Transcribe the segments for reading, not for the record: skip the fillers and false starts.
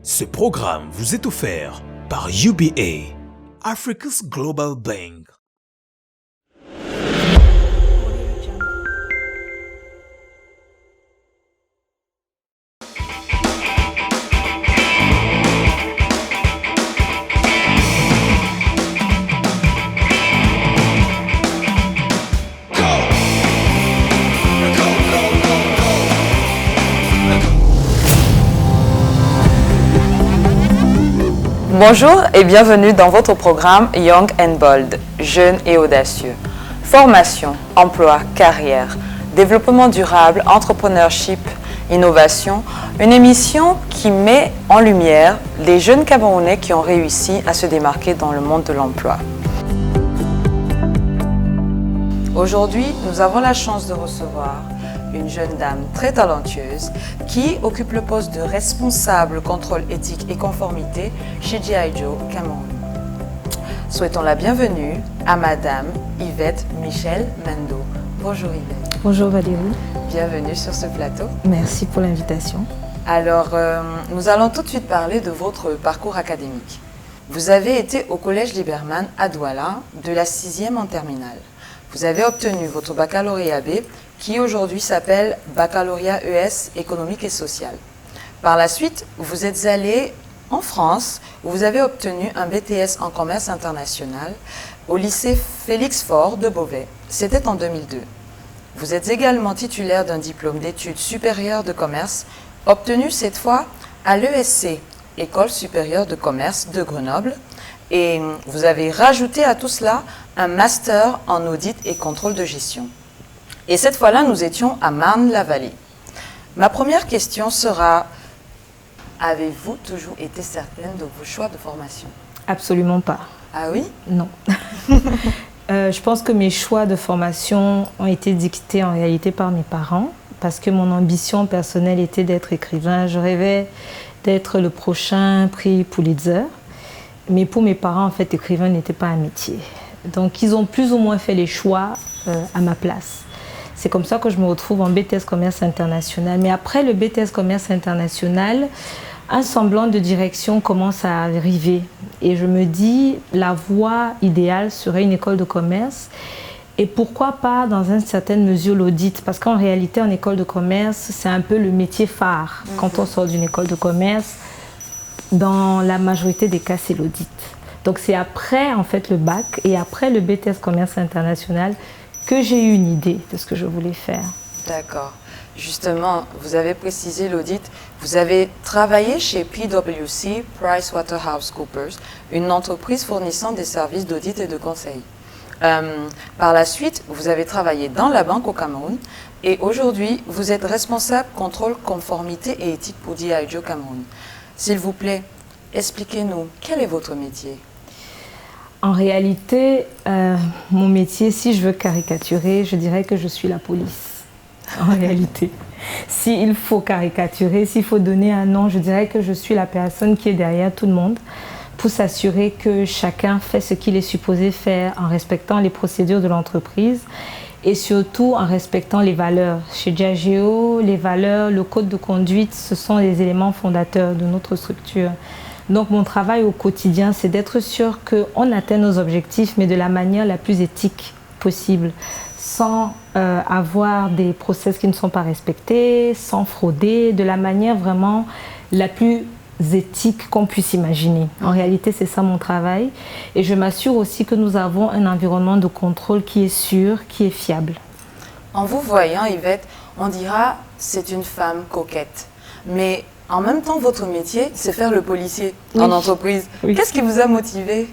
Ce programme vous est offert par UBA, Africa's Global Bank. Bonjour et bienvenue dans votre programme Young and Bold, jeune et audacieux. Formation, emploi, carrière, développement durable, entrepreneurship, innovation, une émission qui met en lumière les jeunes Camerounais qui ont réussi à se démarquer dans le monde de l'emploi. Aujourd'hui, nous avons la chance de recevoir une jeune dame très talentueuse qui occupe le poste de responsable contrôle éthique et conformité chez G.I. Joe Cameroun. Souhaitons la bienvenue à Madame Yvette Michel Mendo. Bonjour Yvette. Bonjour Valérie. Bienvenue sur ce plateau. Merci pour l'invitation. Alors, nous allons tout de suite parler de votre parcours académique. Vous avez été au Collège Liberman à Douala de la 6e en terminale. Vous avez obtenu votre baccalauréat B qui aujourd'hui s'appelle baccalauréat ES économique et social. Par la suite, vous êtes allé en France où vous avez obtenu un BTS en commerce international au lycée Félix Faure de Beauvais. C'était en 2002. Vous êtes également titulaire d'un diplôme d'études supérieures de commerce obtenu cette fois à l'ESC, École supérieure de commerce de Grenoble. Et vous avez rajouté à tout cela un master en audit et contrôle de gestion. Et cette fois-là, nous étions à Marne-la-Vallée. Ma première question sera, avez-vous toujours été certaine de vos choix de formation? Absolument pas. Ah oui? Non. Je pense que mes choix de formation ont été dictés en réalité par mes parents parce que mon ambition personnelle était d'être écrivain. Je rêvais d'être le prochain prix Pulitzer. Mais pour mes parents, en fait, écrivain n'était pas un métier. Donc, ils ont plus ou moins fait les choix à ma place. C'est comme ça que je me retrouve en BTS Commerce International. Mais après le BTS Commerce International, un semblant de direction commence à arriver. Et je me dis, la voie idéale serait une école de commerce. Et pourquoi pas, dans une certaine mesure, l'audit? Parce qu'en réalité, en école de commerce, c'est un peu le métier phare. Quand on sort d'une école de commerce, dans la majorité des cas, c'est l'audit. Donc c'est après en fait le bac et après le BTS Commerce International que j'ai eu une idée de ce que je voulais faire. D'accord. Justement, vous avez précisé l'audit. Vous avez travaillé chez PwC, PricewaterhouseCoopers, une entreprise fournissant des services d'audit et de conseil. Par la suite, vous avez travaillé dans la banque au Cameroun et aujourd'hui, vous êtes responsable contrôle, conformité et éthique pour G.I. Joe Cameroun. S'il vous plaît, expliquez-nous, quel est votre métier? En réalité, mon métier, si je veux caricaturer, je dirais que je suis la police. En réalité, s'il faut caricaturer, s'il faut donner un nom, je dirais que je suis la personne qui est derrière tout le monde pour s'assurer que chacun fait ce qu'il est supposé faire en respectant les procédures de l'entreprise et surtout en respectant les valeurs. Chez Diageo, les valeurs, le code de conduite, ce sont les éléments fondateurs de notre structure. Donc mon travail au quotidien, c'est d'être sûr qu'on atteint nos objectifs, mais de la manière la plus éthique possible, sans avoir des process qui ne sont pas respectés, sans frauder, de la manière vraiment la plus éthique qu'on puisse imaginer. En réalité, c'est ça mon travail. Et je m'assure aussi que nous avons un environnement de contrôle qui est sûr, qui est fiable. En vous voyant, Yvette, on dira c'est une femme coquette. Mais en même temps, votre métier, c'est faire le policier en entreprise. Oui. Qu'est-ce qui vous a motivé?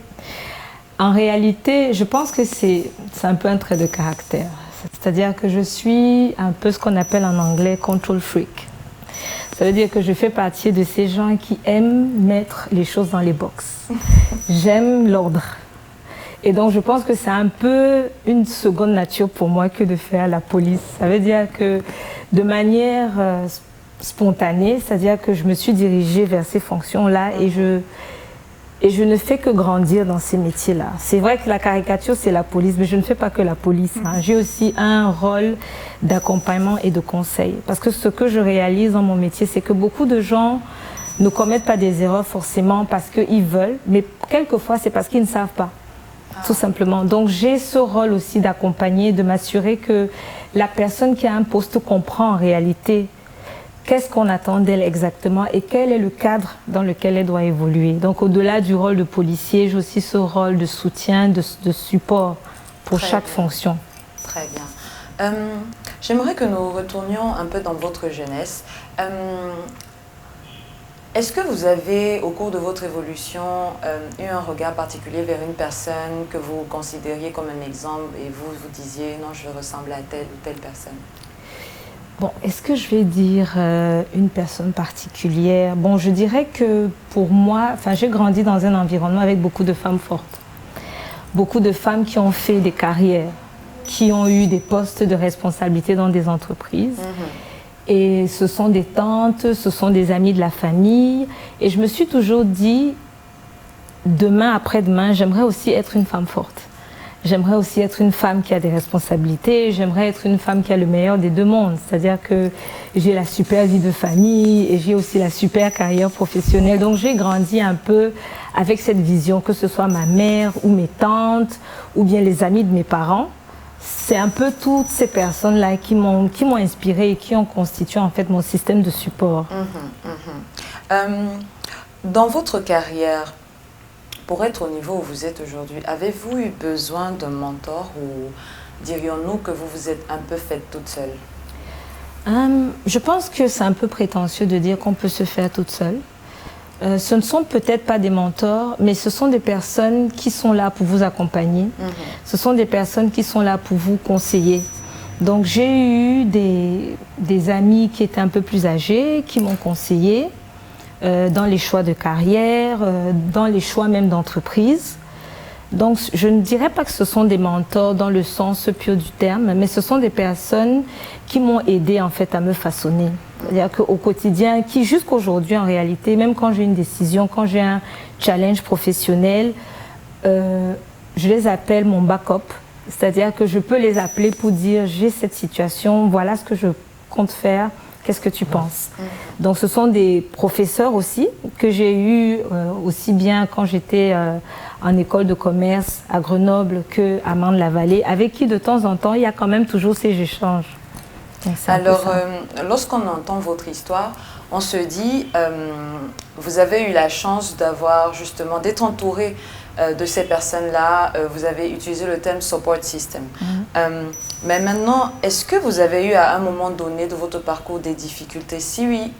En réalité, je pense que c'est un peu un trait de caractère. C'est-à-dire que je suis un peu ce qu'on appelle en anglais control freak. Ça veut dire que je fais partie de ces gens qui aiment mettre les choses dans les boxes. J'aime l'ordre. Et donc je pense que c'est un peu une seconde nature pour moi que de faire la police. Ça veut dire que de manière spontanée, c'est-à-dire que je me suis dirigée vers ces fonctions-là et je ne fais que grandir dans ces métiers-là. C'est vrai que la caricature, c'est la police, mais je ne fais pas que la police. J'ai aussi un rôle d'accompagnement et de conseil. Parce que ce que je réalise dans mon métier, c'est que beaucoup de gens ne commettent pas des erreurs forcément parce qu'ils veulent, mais quelquefois c'est parce qu'ils ne savent pas, tout simplement. Donc j'ai ce rôle aussi d'accompagner, de m'assurer que la personne qui a un poste comprend en réalité qu'est-ce qu'on attend d'elle exactement et quel est le cadre dans lequel elle doit évoluer. Donc au-delà du rôle de policier, j'ai aussi ce rôle de soutien, de support pour chaque fonction. Très bien. J'aimerais que nous retournions un peu dans votre jeunesse. Est-ce que vous avez, au cours de votre évolution, eu un regard particulier vers une personne que vous considériez comme un exemple et vous vous disiez « non, je ressemble à telle ou telle personne » ? Bon, est-ce que je vais dire une personne particulière? Bon, je dirais que pour moi, j'ai grandi dans un environnement avec beaucoup de femmes fortes. Beaucoup de femmes qui ont fait des carrières, qui ont eu des postes de responsabilité dans des entreprises. Et ce sont des tantes, ce sont des amies de la famille. Et je me suis toujours dit, demain, après-demain, j'aimerais aussi être une femme forte. J'aimerais aussi être une femme qui a des responsabilités. J'aimerais être une femme qui a le meilleur des deux mondes. C'est-à-dire que j'ai la super vie de famille et j'ai aussi la super carrière professionnelle. Donc j'ai grandi un peu avec cette vision, que ce soit ma mère ou mes tantes ou bien les amis de mes parents. C'est un peu toutes ces personnes-là qui m'ont inspirée et qui ont constitué en fait mon système de support. Dans votre carrière, pour être au niveau où vous êtes aujourd'hui, avez-vous eu besoin d'un mentor ou dirions-nous que vous vous êtes un peu faite toute seule? Je pense que c'est un peu prétentieux de dire qu'on peut se faire toute seule. Ce ne sont peut-être pas des mentors, mais ce sont des personnes qui sont là pour vous accompagner. Ce sont des personnes qui sont là pour vous conseiller. Donc j'ai eu des amis qui étaient un peu plus âgés, qui m'ont conseillé dans les choix de carrière, dans les choix même d'entreprise. Donc je ne dirais pas que ce sont des mentors dans le sens pur du terme, mais ce sont des personnes qui m'ont aidé en fait à me façonner. C'est-à-dire qu'au quotidien, qui jusqu'aujourd'hui en réalité, même quand j'ai une décision, quand j'ai un challenge professionnel, je les appelle mon backup. C'est-à-dire que je peux les appeler pour dire j'ai cette situation, voilà ce que je compte faire, qu'est-ce que tu penses? Donc ce sont des professeurs aussi que j'ai eus aussi bien quand j'étais en école de commerce à Grenoble qu'à Marne-la-Vallée, avec qui de temps en temps il y a quand même toujours ces échanges. Alors, lorsqu'on entend votre histoire, on se dit, vous avez eu la chance d'avoir justement, d'être entouré de ces personnes-là, vous avez utilisé le terme support system. Mais maintenant, est-ce que vous avez eu à un moment donné de votre parcours des difficultés? Si oui,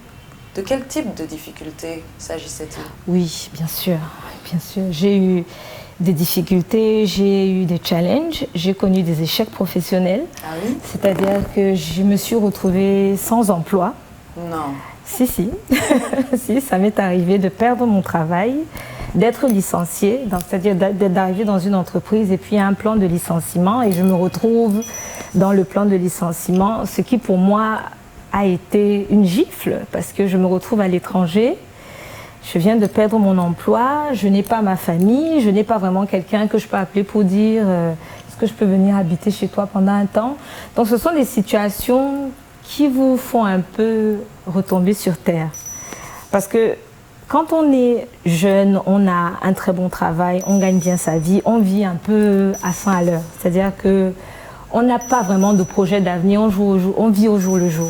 de quel type de difficultés s'agissait-il? Oui, bien sûr, bien sûr. J'ai eu des difficultés, j'ai eu des challenges, j'ai connu des échecs professionnels. Ah oui? C'est-à-dire que je me suis retrouvée sans emploi. Non. Si, si. Si, ça m'est arrivé de perdre mon travail, d'être licenciée, c'est-à-dire d'arriver dans une entreprise et puis il y a un plan de licenciement et je me retrouve dans le plan de licenciement, ce qui pour moi a été une gifle parce que je me retrouve à l'étranger. Je viens de perdre mon emploi, je n'ai pas ma famille, je n'ai pas vraiment quelqu'un que je peux appeler pour dire est-ce que je peux venir habiter chez toi pendant un temps. Donc ce sont des situations qui vous font un peu retomber sur terre. Parce que quand on est jeune, on a un très bon travail, on gagne bien sa vie, on vit un peu à 100 à l'heure. C'est-à-dire qu'on n'a pas vraiment de projet d'avenir, on vit au jour le jour.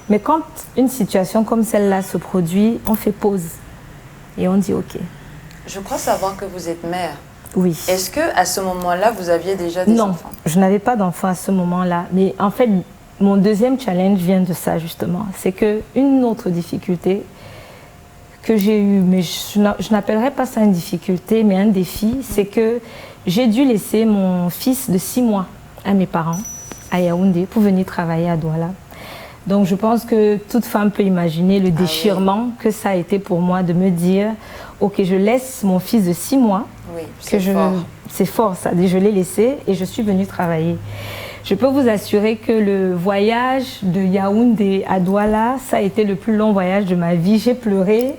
Mais quand une situation comme celle-là se produit, on fait pause. Et on dit OK. Je crois savoir que vous êtes mère. Oui. Est-ce qu'à ce moment-là, vous aviez déjà des enfants? Non, je n'avais pas d'enfants à ce moment-là. Mais en fait, mon deuxième challenge vient de ça justement. C'est qu'une autre difficulté que j'ai eue, mais je n'appellerais pas ça une difficulté, mais un défi, c'est que j'ai dû laisser mon fils de 6 mois à mes parents, à Yaoundé, pour venir travailler à Douala. Donc je pense que toute femme peut imaginer le déchirement que ça a été pour moi de me dire ok, je laisse mon fils de 6 mois, oui, c'est fort ça, je l'ai laissé et je suis venue travailler. Je peux vous assurer que le voyage de Yaoundé à Douala, ça a été le plus long voyage de ma vie. J'ai pleuré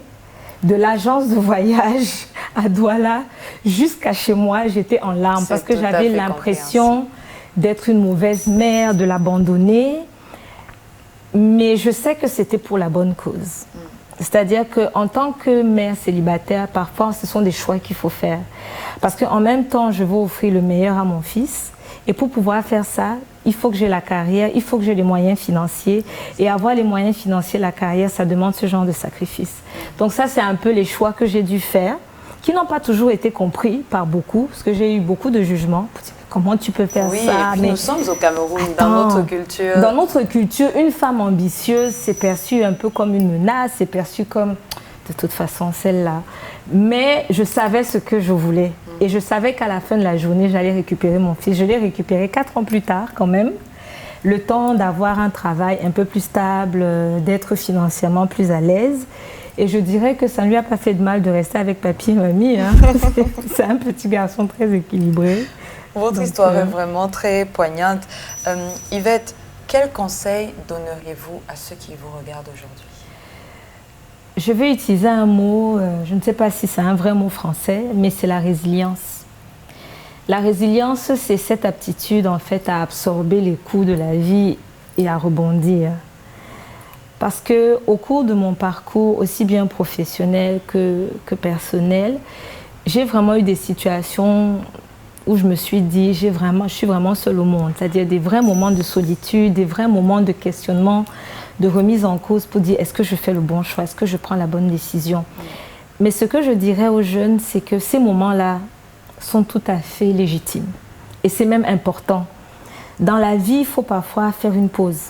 de l'agence de voyage à Douala jusqu'à chez moi, j'étais en larmes parce que j'avais l'impression d'être une mauvaise mère, de l'abandonner. Mais je sais que c'était pour la bonne cause. C'est-à-dire qu'en tant que mère célibataire, parfois, ce sont des choix qu'il faut faire. Parce qu'en même temps, je veux offrir le meilleur à mon fils. Et pour pouvoir faire ça, il faut que j'ai la carrière, il faut que j'ai les moyens financiers. Et avoir les moyens financiers, la carrière, ça demande ce genre de sacrifice. Donc ça, c'est un peu les choix que j'ai dû faire, qui n'ont pas toujours été compris par beaucoup, parce que j'ai eu beaucoup de jugements. Comment tu peux faire ça? Oui, et puis nous sommes au Cameroun, Attends, dans notre culture. Dans notre culture, une femme ambitieuse, c'est perçu un peu comme une menace, c'est perçu comme, de toute façon, celle-là. Mais je savais ce que je voulais. Et je savais qu'à la fin de la journée, j'allais récupérer mon fils. Je l'ai récupéré 4 ans plus tard, quand même. Le temps d'avoir un travail un peu plus stable, d'être financièrement plus à l'aise. Et je dirais que ça ne lui a pas fait de mal de rester avec papy et mamie. Hein. C'est un petit garçon très équilibré. Votre histoire est vraiment très poignante. Yvette, quel conseil donneriez-vous à ceux qui vous regardent aujourd'hui? Je vais utiliser un mot, je ne sais pas si c'est un vrai mot français, mais c'est la résilience. La résilience, c'est cette aptitude en fait à absorber les coups de la vie et à rebondir. Parce qu'au cours de mon parcours, aussi bien professionnel que personnel, j'ai vraiment eu des situations où je me suis dit, je suis vraiment seule au monde. C'est-à-dire des vrais moments de solitude, des vrais moments de questionnement, de remise en cause pour dire, est-ce que je fais le bon choix? Est-ce que je prends la bonne décision? Mais ce que je dirais aux jeunes, c'est que ces moments-là sont tout à fait légitimes. Et c'est même important. Dans la vie, il faut parfois faire une pause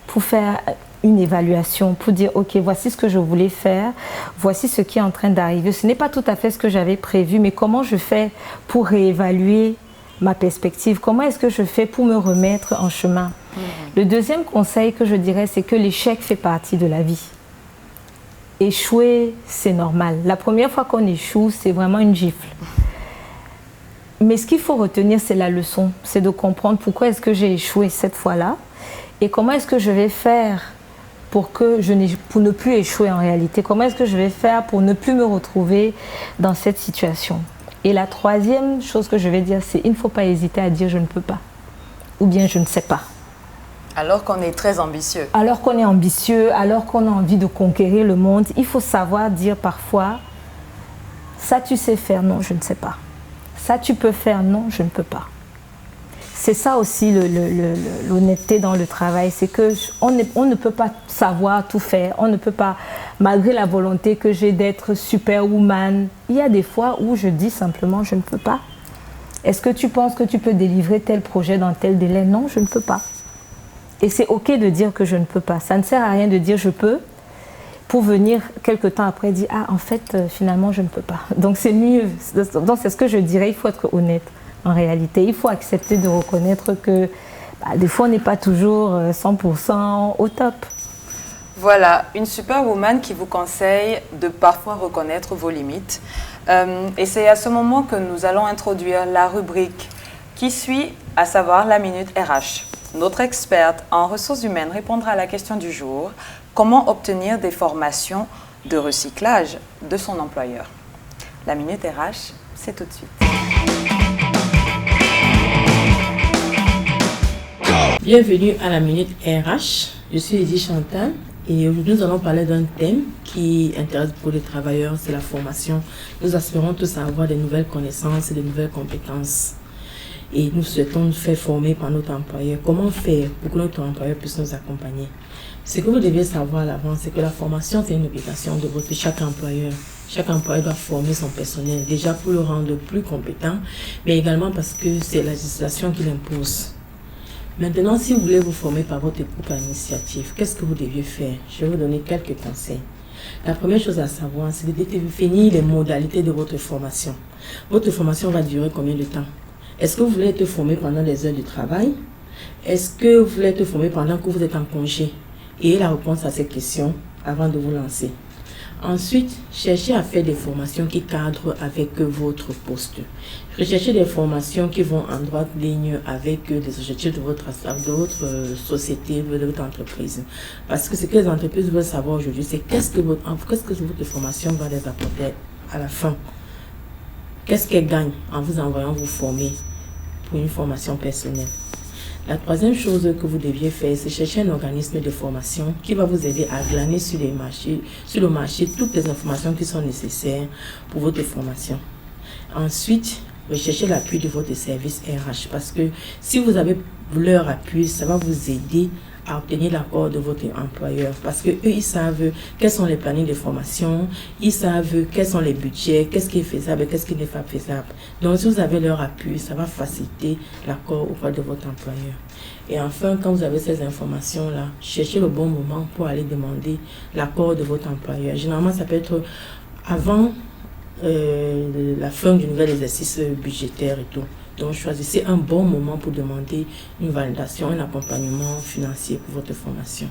pour faire une évaluation, pour dire, ok, voici ce que je voulais faire, voici ce qui est en train d'arriver. Ce n'est pas tout à fait ce que j'avais prévu, mais comment je fais pour réévaluer ma perspective? Comment est-ce que je fais pour me remettre en chemin? Le deuxième conseil que je dirais, c'est que l'échec fait partie de la vie. Échouer, c'est normal. La première fois qu'on échoue, c'est vraiment une gifle. Mais ce qu'il faut retenir, c'est la leçon. C'est de comprendre pourquoi est-ce que j'ai échoué cette fois-là et comment est-ce que je vais faire pour ne plus échouer en réalité. Comment est-ce que je vais faire pour ne plus me retrouver dans cette situation? Et la troisième chose que je vais dire, c'est qu'il ne faut pas hésiter à dire « je ne peux pas » ou bien « je ne sais pas ». Alors qu'on est très ambitieux. Alors qu'on est ambitieux, alors qu'on a envie de conquérir le monde, il faut savoir dire parfois « ça tu sais faire, non, je ne sais pas ». Ça tu peux faire, non, je ne peux pas. C'est ça aussi l'honnêteté dans le travail, c'est qu'on ne peut pas savoir tout faire, on ne peut pas, malgré la volonté que j'ai d'être superwoman, il y a des fois où je dis simplement je ne peux pas. Est-ce que tu penses que tu peux délivrer tel projet dans tel délai? Non, je ne peux pas. Et c'est ok de dire que je ne peux pas. Ça ne sert à rien de dire je peux pour venir quelque temps après dire ah en fait finalement je ne peux pas. Donc c'est mieux. Donc c'est ce que je dirais, il faut être honnête. En réalité, il faut accepter de reconnaître que des fois, on n'est pas toujours 100% au top. Voilà, une superwoman qui vous conseille de parfois reconnaître vos limites. Et c'est à ce moment que nous allons introduire la rubrique qui suit, à savoir la Minute RH. Notre experte en ressources humaines répondra à la question du jour, comment obtenir des formations de recyclage de son employeur. La Minute RH, c'est tout de suite. Bienvenue à la Minute RH, je suis Lydie Chantal et aujourd'hui nous allons parler d'un thème qui intéresse beaucoup les travailleurs, c'est la formation. Nous aspirons tous à avoir de nouvelles connaissances et de nouvelles compétences et nous souhaitons nous faire former par notre employeur. Comment faire pour que notre employeur puisse nous accompagner? Ce que vous devez savoir à l'avance, c'est que la formation c'est une obligation de chaque employeur. Chaque employeur doit former son personnel, déjà pour le rendre plus compétent, mais également parce que c'est la législation qui l'impose. Maintenant, si vous voulez vous former par votre propre initiative, qu'est-ce que vous deviez faire? Je vais vous donner quelques conseils. La première chose à savoir, c'est de définir les modalités de votre formation. Votre formation va durer combien de temps? Est-ce que vous voulez être formé pendant les heures de travail? Est-ce que vous voulez être formé pendant que vous êtes en congé? Et la réponse à ces questions avant de vous lancer. Ensuite, cherchez à faire des formations qui cadrent avec votre poste. Recherchez des formations qui vont en droite ligne avec les objectifs de votre société, de votre entreprise. Parce que ce que les entreprises veulent savoir aujourd'hui, c'est qu'est-ce que votre formation va les apporter à la fin. Qu'est-ce qu'elles gagnent en vous envoyant vous former pour une formation personnelle. La troisième chose que vous deviez faire, c'est chercher un organisme de formation qui va vous aider à glaner sur le marché toutes les informations qui sont nécessaires pour votre formation. Ensuite, recherchez l'appui de votre service RH parce que si vous avez leur appui, ça va vous aider à obtenir l'accord de votre employeur parce que eux ils savent quels sont les plannings de formation, ils savent quels sont les budgets, qu'est-ce qui est faisable, qu'est-ce qui n'est pas faisable. Donc si vous avez leur appui, ça va faciliter l'accord auprès de votre employeur. Et enfin, quand vous avez ces informations-là, cherchez le bon moment pour aller demander l'accord de votre employeur. Généralement, ça peut être avant la fin du nouvel exercice budgétaire et tout. Donc, choisissez un bon moment pour demander une validation, un accompagnement financier pour votre formation.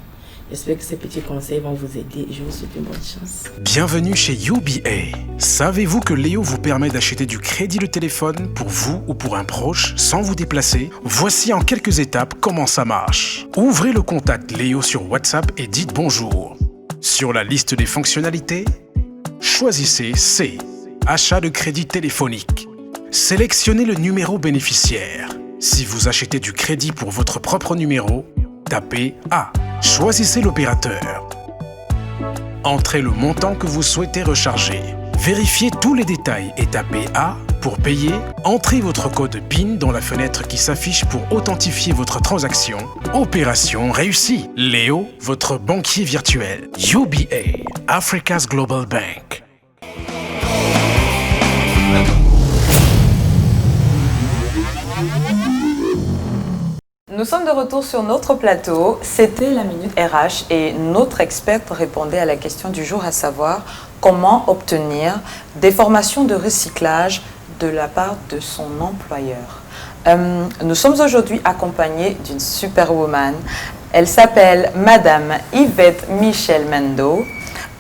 J'espère que ces petits conseils vont vous aider et je vous souhaite une bonne chance. Bienvenue chez UBA. Savez-vous que Léo vous permet d'acheter du crédit de téléphone pour vous ou pour un proche sans vous déplacer? Voici en quelques étapes comment ça marche. Ouvrez le contact Léo sur WhatsApp et dites bonjour. Sur la liste des fonctionnalités, choisissez C, achat de crédit téléphonique. Sélectionnez le numéro bénéficiaire. Si vous achetez du crédit pour votre propre numéro, tapez A. Choisissez l'opérateur. Entrez le montant que vous souhaitez recharger. Vérifiez tous les détails et tapez A pour payer. Entrez votre code PIN dans la fenêtre qui s'affiche pour authentifier votre transaction. Opération réussie. Léo, votre banquier virtuel. UBA, Africa's Global Bank. Nous sommes de retour sur notre plateau. C'était la Minute RH et notre experte répondait à la question du jour, à savoir comment obtenir des formations de recyclage de la part de son employeur. Nous sommes aujourd'hui accompagnés d'une superwoman. Elle s'appelle Madame Yvette Michel Mendo,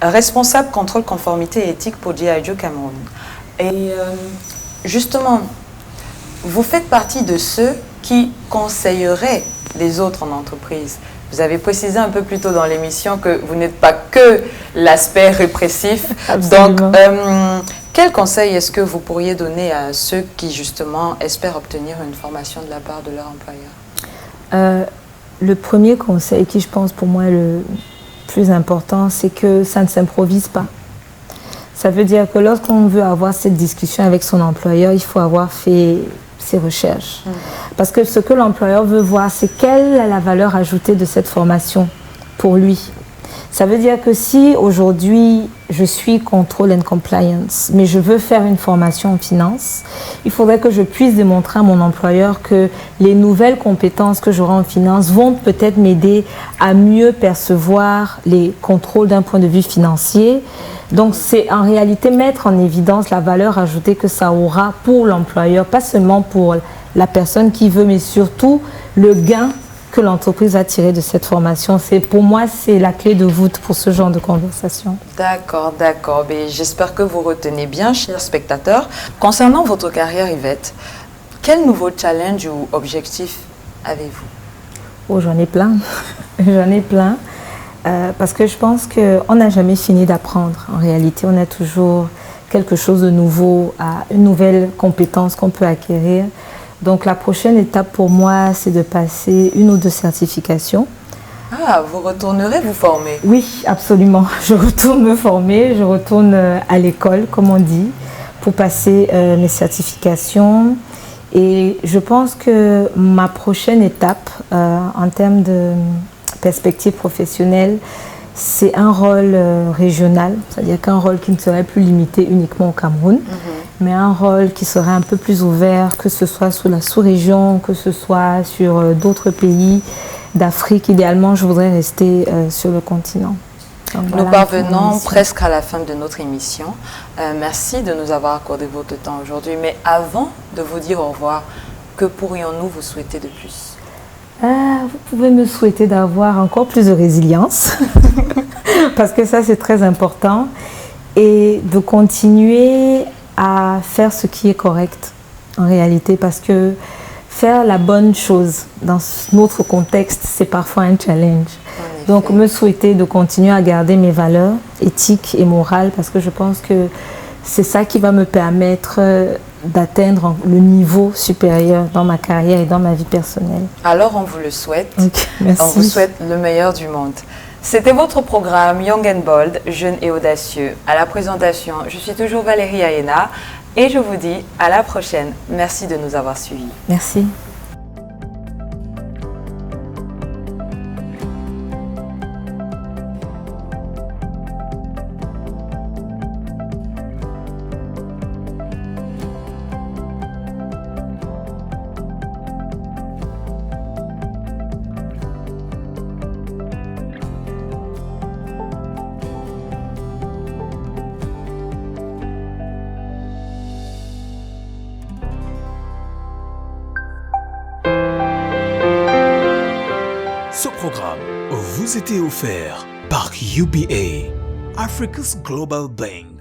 responsable contrôle conformité et éthique pour G.I. Joe Cameroun. Et justement, vous faites partie de ceux qui conseillerait les autres en entreprise. Vous avez précisé un peu plus tôt dans l'émission que vous n'êtes pas que l'aspect répressif. Absolument. Donc, quel conseil est-ce que vous pourriez donner à ceux qui, justement, espèrent obtenir une formation de la part de leur employeur? Le premier conseil qui, je pense, pour moi, le plus important, c'est que ça ne s'improvise pas. Ça veut dire que lorsqu'on veut avoir cette discussion avec son employeur, il faut avoir fait ses recherches. Parce que ce que l'employeur veut voir, c'est quelle est la valeur ajoutée de cette formation pour lui. Ça veut dire que si aujourd'hui je suis control and compliance, mais je veux faire une formation en finance, il faudrait que je puisse démontrer à mon employeur que les nouvelles compétences que j'aurai en finance vont peut-être m'aider à mieux percevoir les contrôles d'un point de vue financier. Donc c'est en réalité mettre en évidence la valeur ajoutée que ça aura pour l'employeur, pas seulement pour la personne qui veut, mais surtout le gain que l'entreprise a tiré de cette formation. Pour moi, c'est la clé de voûte pour ce genre de conversation. D'accord, d'accord. J'espère que vous retenez bien, chers spectateurs. Concernant votre carrière, Yvette, quel nouveau challenge ou objectif avez-vous? Oh, j'en ai plein. J'en ai plein. Parce que je pense qu'on n'a jamais fini d'apprendre. En réalité, on a toujours quelque chose de nouveau, une nouvelle compétence qu'on peut acquérir. Donc la prochaine étape pour moi, c'est de passer 1 ou 2 certifications. Ah, vous retournerez vous former? Oui, absolument. Je retourne me former, je retourne à l'école, comme on dit, pour passer mes certifications. Et je pense que ma prochaine étape, en termes de perspective professionnelle, c'est un rôle régional, c'est-à-dire qu'un rôle qui ne serait plus limité uniquement au Cameroun, mais un rôle qui serait un peu plus ouvert, que ce soit sous la sous-région, que ce soit sur d'autres pays d'Afrique. Idéalement, je voudrais rester sur le continent. Donc, nous parvenons presque à la fin de notre émission. Merci de nous avoir accordé votre temps aujourd'hui. Mais avant de vous dire au revoir, que pourrions-nous vous souhaiter de plus? Vous pouvez me souhaiter d'avoir encore plus de résilience, parce que ça c'est très important, et de continuer à faire ce qui est correct en réalité, parce que faire la bonne chose dans notre contexte, c'est parfois un challenge. Donc me souhaiter de continuer à garder mes valeurs éthiques et morales, parce que je pense que c'est ça qui va me permettre d'atteindre le niveau supérieur dans ma carrière et dans ma vie personnelle. Alors, on vous le souhaite. Okay, merci. On vous souhaite le meilleur du monde. C'était votre programme Young and Bold, jeune et audacieux. À la présentation, je suis toujours Valérie Aena et je vous dis à la prochaine. Merci de nous avoir suivis. Merci. Ce programme vous était offert par UBA, Africa's Global Bank.